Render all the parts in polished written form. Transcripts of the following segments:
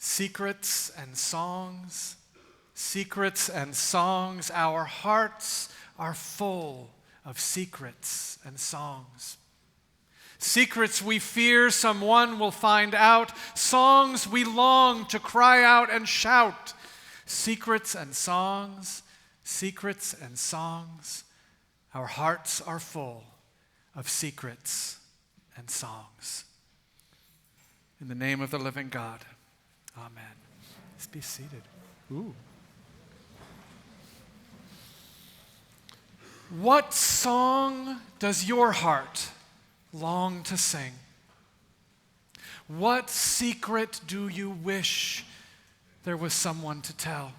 Secrets and songs, secrets and songs. Our hearts are full of secrets and songs. Secrets we fear someone will find out, songs we long to cry out and shout. Secrets and songs, secrets and songs. Our hearts are full of secrets and songs. In the name of the living God, amen. Let's be seated. Ooh. What song does your heart long to sing? What secret do you wish there was someone to tell?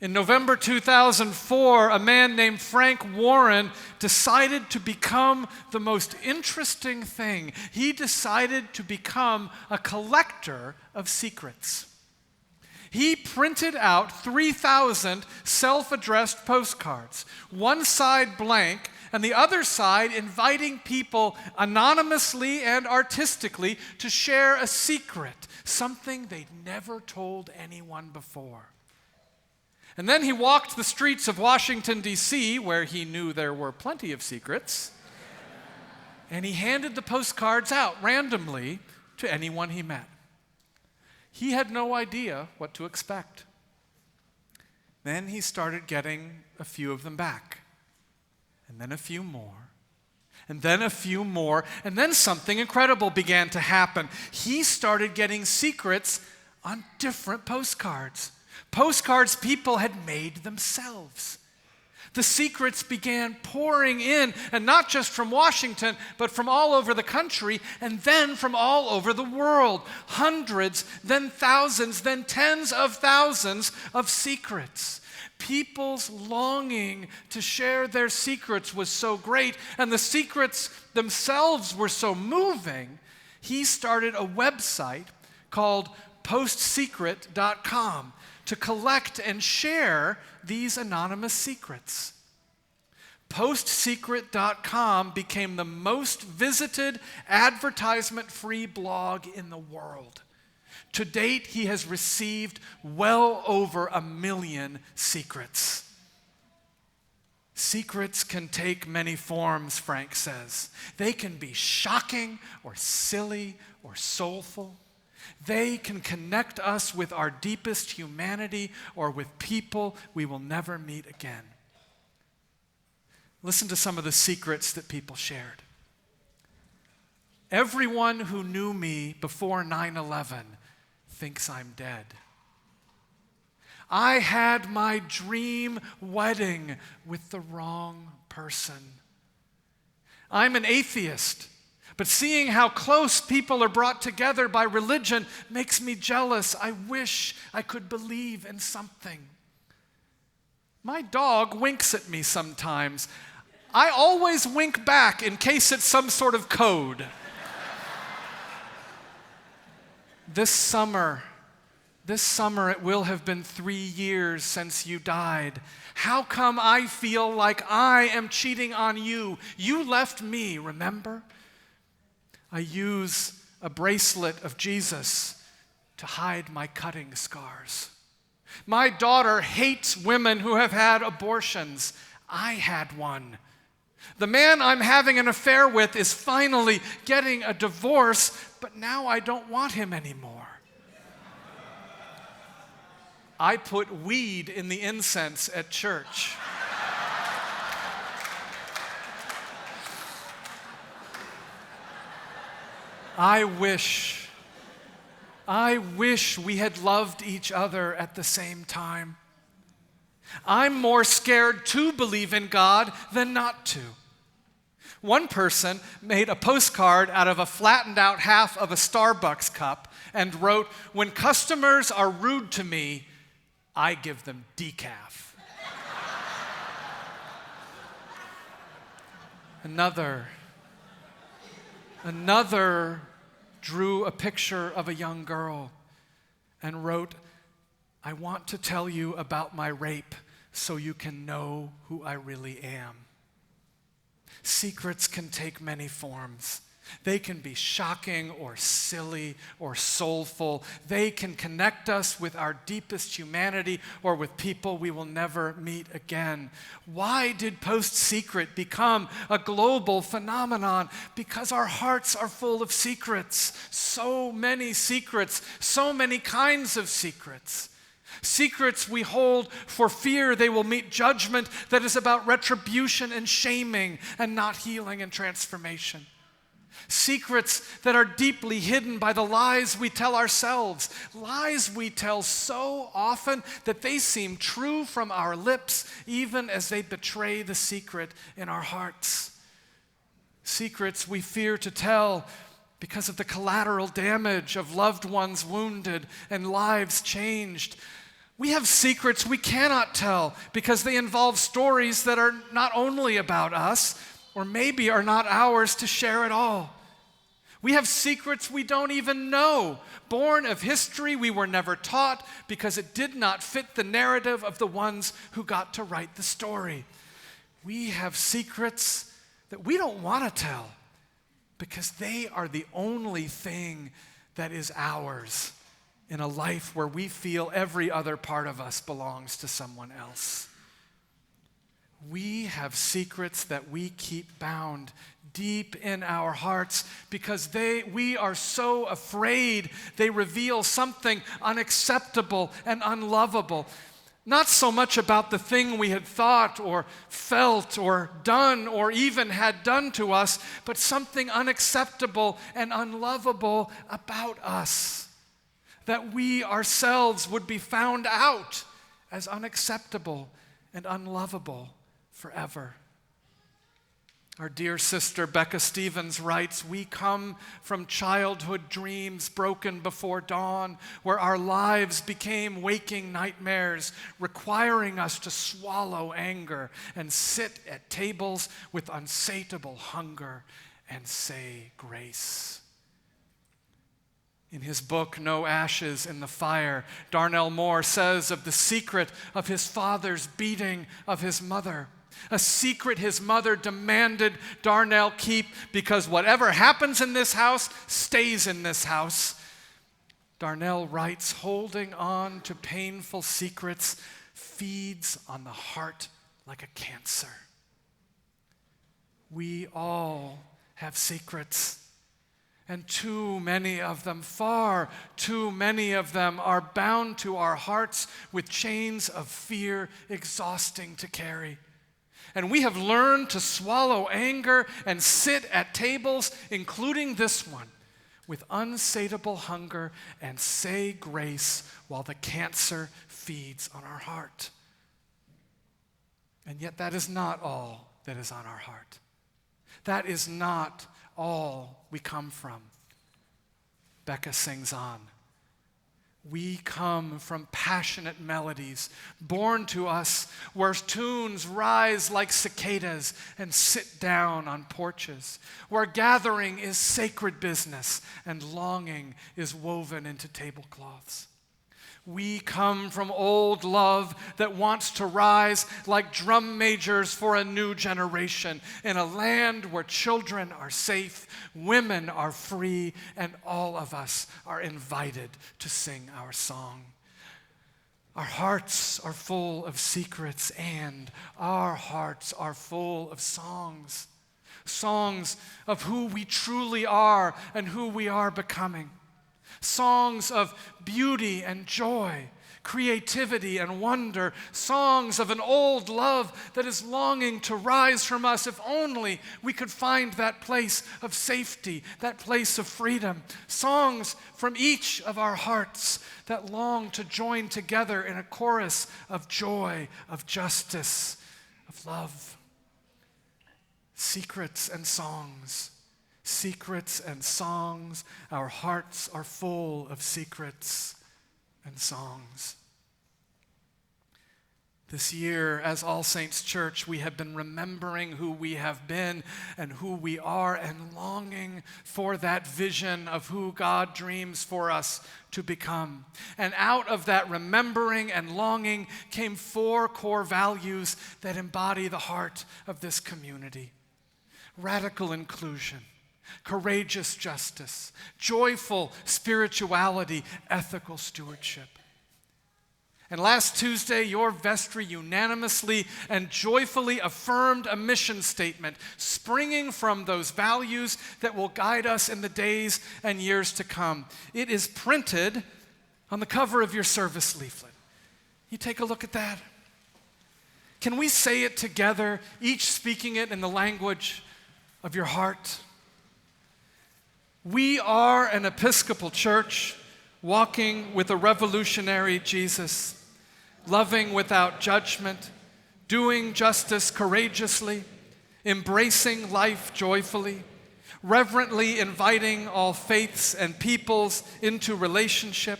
In November 2004, a man named Frank Warren decided to become the most interesting thing. He decided to become a collector of secrets. He printed out 3,000 self-addressed postcards, one side blank and the other side inviting people anonymously and artistically to share a secret, something they'd never told anyone before. And then he walked the streets of Washington, D.C., where he knew there were plenty of secrets, and he handed the postcards out randomly to anyone he met. He had no idea what to expect. Then he started getting a few of them back, and then a few more, and then a few more, and then something incredible began to happen. He started getting secrets on different postcards. Postcards people had made themselves. The secrets began pouring in, and not just from Washington, but from all over the country, and then from all over the world. Hundreds, then thousands, then tens of thousands of secrets. People's longing to share their secrets was so great, and the secrets themselves were so moving, he started a website called postsecret.com to collect and share these anonymous secrets. Postsecret.com became the most visited advertisement-free blog in the world. To date, he has received well over 1 million secrets. Secrets can take many forms, Frank says. They can be shocking or silly or soulful. They can connect us with our deepest humanity or with people we will never meet again. Listen to some of the secrets that people shared. Everyone who knew me before 9/11 thinks I'm dead. I had my dream wedding with the wrong person. I'm an atheist. But seeing how close people are brought together by religion makes me jealous. I wish I could believe in something. My dog winks at me sometimes. I always wink back in case it's some sort of code. This summer it will have been 3 years since you died. How come I feel like I am cheating on you? You left me, remember? I use a bracelet of Jesus to hide my cutting scars. My daughter hates women who have had abortions. I had one. The man I'm having an affair with is finally getting a divorce, but now I don't want him anymore. I put weed in the incense at church. I wish we had loved each other at the same time. I'm more scared to believe in God than not to. One person made a postcard out of a flattened out half of a Starbucks cup and wrote, "When customers are rude to me, I give them decaf." Another drew a picture of a young girl and wrote, "I want to tell you about my rape so you can know who I really am." Secrets can take many forms. They can be shocking or silly or soulful. They can connect us with our deepest humanity or with people we will never meet again. Why did Post-Secret become a global phenomenon? Because our hearts are full of secrets. So many secrets, so many kinds of secrets. Secrets we hold for fear they will meet judgment that is about retribution and shaming and not healing and transformation. Secrets that are deeply hidden by the lies we tell ourselves, lies we tell so often that they seem true from our lips, even as they betray the secret in our hearts. Secrets we fear to tell because of the collateral damage of loved ones wounded and lives changed. We have secrets we cannot tell because they involve stories that are not only about us, or maybe are not ours to share at all. We have secrets we don't even know, born of history we were never taught because it did not fit the narrative of the ones who got to write the story. We have secrets that we don't want to tell because they are the only thing that is ours in a life where we feel every other part of us belongs to someone else. We have secrets that we keep bound deep in our hearts because we are so afraid they reveal something unacceptable and unlovable. Not so much about the thing we had thought or felt or done or even had done to us, but something unacceptable and unlovable about us. That we ourselves would be found out as unacceptable and unlovable forever. Our dear sister Becca Stevens writes, "We come from childhood dreams broken before dawn, where our lives became waking nightmares, requiring us to swallow anger and sit at tables with unsatiable hunger and say grace." In his book, No Ashes in the Fire, Darnell Moore says of the secret of his father's beating of his mother, a secret his mother demanded Darnell keep because whatever happens in this house stays in this house. Darnell writes, "Holding on to painful secrets feeds on the heart like a cancer." We all have secrets. And too many of them, far too many of them, are bound to our hearts with chains of fear exhausting to carry. And we have learned to swallow anger and sit at tables, including this one, with unsatiable hunger and say grace while the cancer feeds on our heart. And yet that is not all that is on our heart. That is not all we come from. Becca sings on. We come from passionate melodies born to us where tunes rise like cicadas and sit down on porches, where gathering is sacred business and longing is woven into tablecloths. We come from old love that wants to rise like drum majors for a new generation in a land where children are safe, women are free, and all of us are invited to sing our song. Our hearts are full of secrets, and our hearts are full of songs. Songs of who we truly are and who we are becoming. Songs of beauty and joy, creativity and wonder. Songs of an old love that is longing to rise from us if only we could find that place of safety, that place of freedom. Songs from each of our hearts that long to join together in a chorus of joy, of justice, of love. Secrets and songs. Secrets and songs. Our hearts are full of secrets and songs. This year, as All Saints Church, we have been remembering who we have been and who we are and longing for that vision of who God dreams for us to become. And out of that remembering and longing came 4 core values that embody the heart of this community. Radical inclusion. courageous justice, joyful spirituality, ethical stewardship. And last Tuesday, your vestry unanimously and joyfully affirmed a mission statement springing from those values that will guide us in the days and years to come. It is printed on the cover of your service leaflet. You take a look at that. Can we say it together, each speaking it in the language of your heart? We are an Episcopal church walking with a revolutionary Jesus, loving without judgment, doing justice courageously, embracing life joyfully, reverently inviting all faiths and peoples into relationship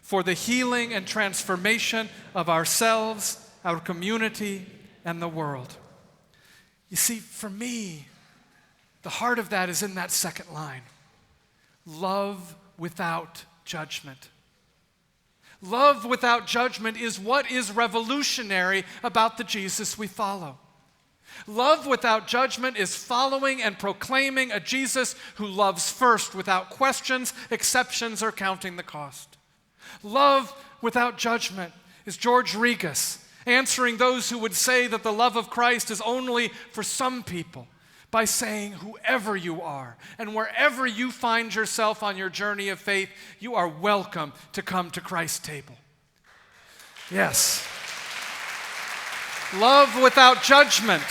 for the healing and transformation of ourselves, our community, and the world. You see, for me, the heart of that is in that second line. Love without judgment. Love without judgment is what is revolutionary about the Jesus we follow. Love without judgment is following and proclaiming a Jesus who loves first without questions, exceptions, or counting the cost. Love without judgment is George Regas answering those who would say that the love of Christ is only for some people by saying, whoever you are and wherever you find yourself on your journey of faith, you are welcome to come to Christ's table. Yes. Love without judgment.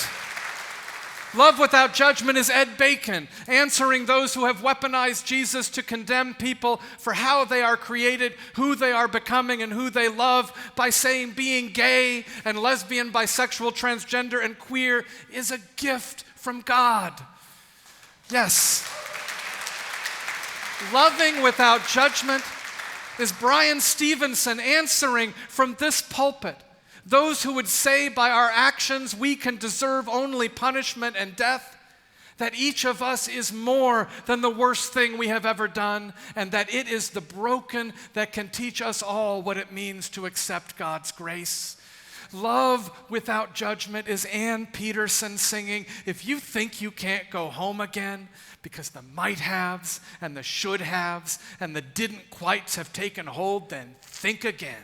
Love without judgment is Ed Bacon answering those who have weaponized Jesus to condemn people for how they are created, who they are becoming, and who they love by saying being gay and lesbian, bisexual, transgender, and queer is a gift from God. Yes. Loving without judgment is Brian Stevenson answering from this pulpit those who would say by our actions we can deserve only punishment and death, that each of us is more than the worst thing we have ever done, and that it is the broken that can teach us all what it means to accept God's grace. Love without judgment is Ann Peterson singing, if you think you can't go home again because the might-haves and the should-haves and the didn't-quites have taken hold, then think again.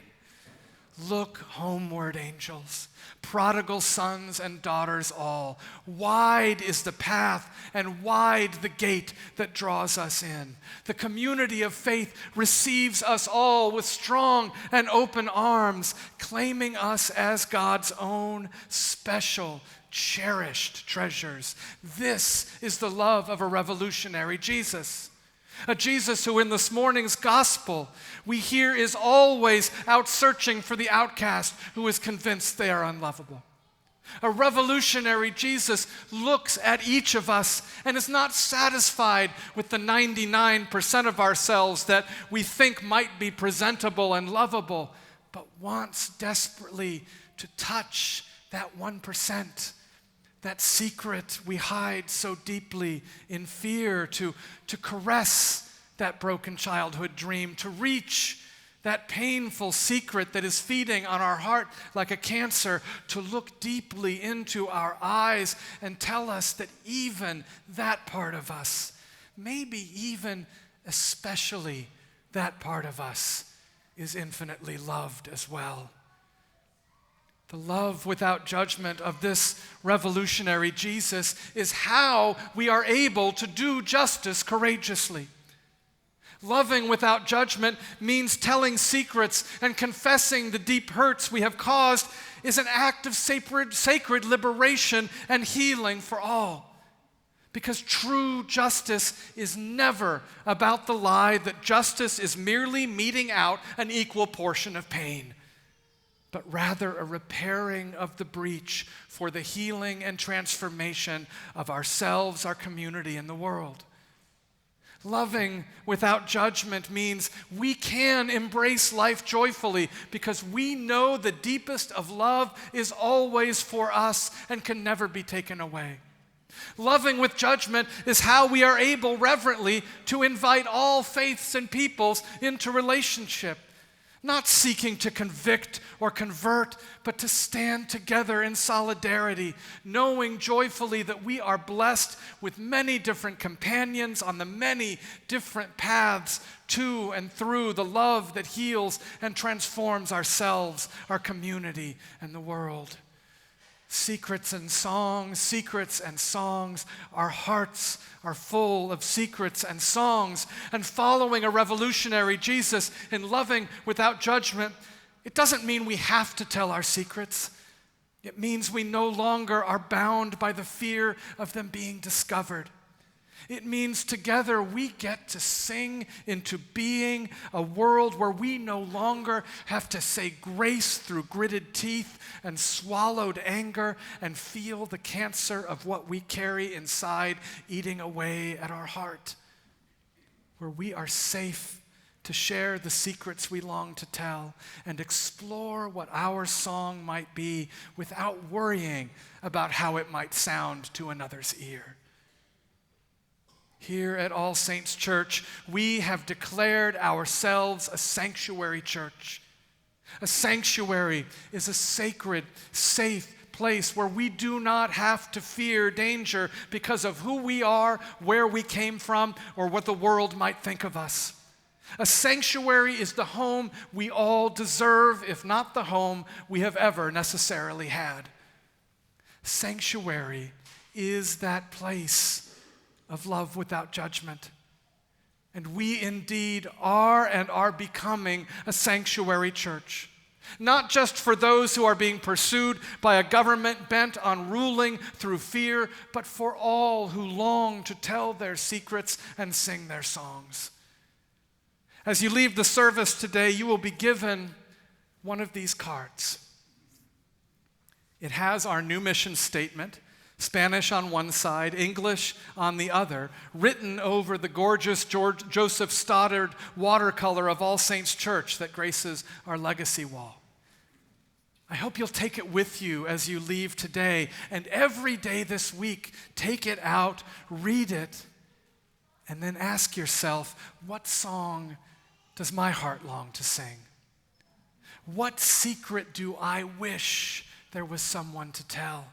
Look homeward, angels, prodigal sons and daughters all. Wide is the path and wide the gate that draws us in. The community of faith receives us all with strong and open arms, claiming us as God's own special, cherished treasures. This is the love of a revolutionary Jesus. A Jesus who in this morning's gospel we hear is always out searching for the outcast who is convinced they are unlovable. A revolutionary Jesus looks at each of us and is not satisfied with the 99% of ourselves that we think might be presentable and lovable, but wants desperately to touch that 1%. That secret we hide so deeply in fear, to caress that broken childhood dream, to reach that painful secret that is feeding on our heart like a cancer, to look deeply into our eyes and tell us that even that part of us, maybe even especially that part of us, is infinitely loved as well. The love without judgment of this revolutionary Jesus is how we are able to do justice courageously. Loving without judgment means telling secrets and confessing the deep hurts we have caused is an act of sacred liberation and healing for all. Because true justice is never about the lie that justice is merely meting out an equal portion of pain, but rather a repairing of the breach for the healing and transformation of ourselves, our community, and the world. Loving without judgment means we can embrace life joyfully because we know the deepest of love is always for us and can never be taken away. Loving with judgment is how we are able reverently to invite all faiths and peoples into relationship. not seeking to convict or convert, but to stand together in solidarity, knowing joyfully that we are blessed with many different companions on the many different paths to and through the love that heals and transforms ourselves, our community, and the world. Secrets and songs. Our hearts are full of secrets and songs. And following a revolutionary Jesus in loving without judgment, it doesn't mean we have to tell our secrets. It means we no longer are bound by the fear of them being discovered. It means together we get to sing into being a world where we no longer have to say grace through gritted teeth and swallowed anger and feel the cancer of what we carry inside eating away at our heart. Where we are safe to share the secrets we long to tell and explore what our song might be without worrying about how it might sound to another's ear. Here at All Saints Church, we have declared ourselves a sanctuary church. A sanctuary is a sacred, safe place where we do not have to fear danger because of who we are, where we came from, or what the world might think of us. A sanctuary is the home we all deserve, if not the home we have ever necessarily had. Sanctuary is that place of love without judgment. And we indeed are and are becoming a sanctuary church. Not just for those who are being pursued by a government bent on ruling through fear, but for all who long to tell their secrets and sing their songs. As you leave the service today, you will be given one of these cards. It has our new mission statement, Spanish on one side, English on the other, written over the gorgeous Joseph Stoddard watercolor of All Saints Church that graces our legacy wall. I hope you'll take it with you as you leave today, and every day this week, take it out, read it, and then ask yourself, what song does my heart long to sing? What secret do I wish there was someone to tell?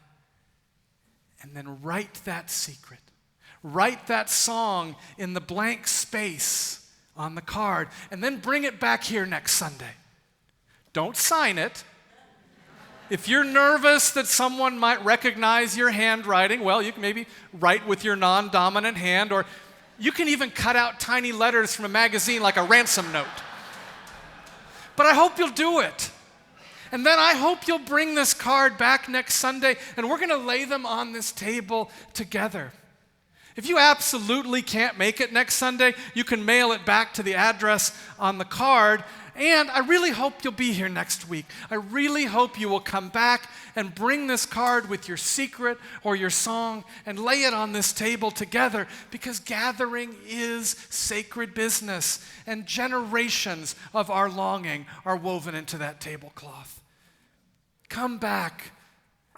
And then write that secret. Write that song in the blank space on the card, and then bring it back here next Sunday. Don't sign it. If you're nervous that someone might recognize your handwriting, well, you can maybe write with your non-dominant hand, or you can even cut out tiny letters from a magazine like a ransom note. But I hope you'll do it. And then I hope you'll bring this card back next Sunday, and we're going to lay them on this table together. If you absolutely can't make it next Sunday, you can mail it back to the address on the card. And I really hope you'll be here next week. I really hope you will come back and bring this card with your secret or your song and lay it on this table together, because gathering is sacred business, and generations of our longing are woven into that tablecloth. Come back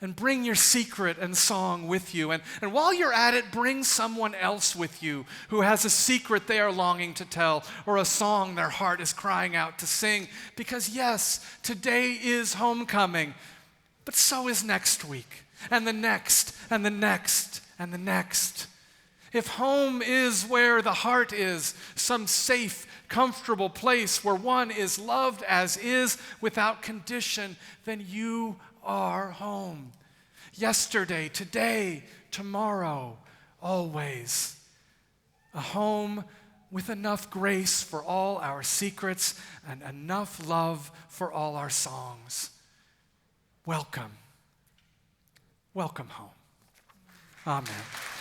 and bring your secret and song with you. And while you're at it, bring someone else with you who has a secret they are longing to tell, or a song their heart is crying out to sing. Because yes, today is homecoming, but so is next week, and the next, and the next, and the next. If home is where the heart is, some safe, comfortable place where one is loved as is without condition, then you are home. Yesterday, today, tomorrow, always. A home with enough grace for all our secrets and enough love for all our songs. Welcome. Welcome home. Amen.